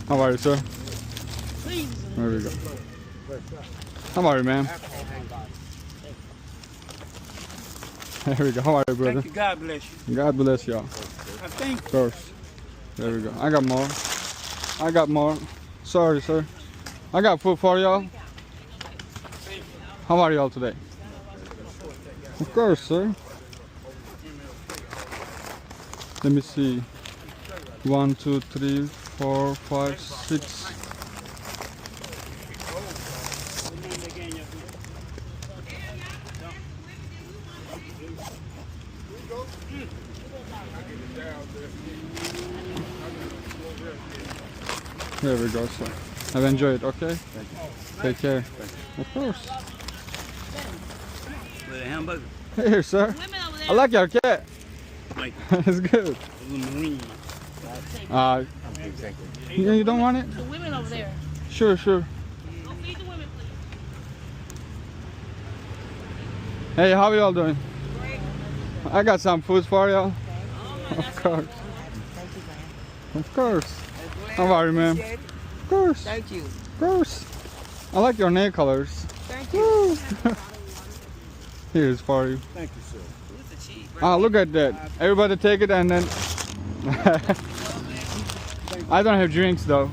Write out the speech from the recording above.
How are you, sir? There we go. How are you, man? There we go. How are you, brother? Thank you. God bless you. God bless y'all. I think. Of course. There we go. I got more. I got more. Sorry, sir. I got food for y'all. How are y'all today? Of course, sir. Let me see. 1, 2, 3, 4, 5, 6. There we go, sir. Have enjoyed, okay? Thank you. Take care. Thank Of course. With a hamburger. Here, sir. I like your cat. Like It's good. a marine. Thank you. You don't want it? The women over there. Sure, sure. Go feed the women, please. Hey, how y'all doing? Great. I got some food for y'all. Oh, Of course. Of course. How are you, ma'am? Of course. Thank you. Of course. I like your nail colors. Thank you. Here's for you. Thank you, sir. Ah, look at that. Everybody take it and then... I don't have drinks though.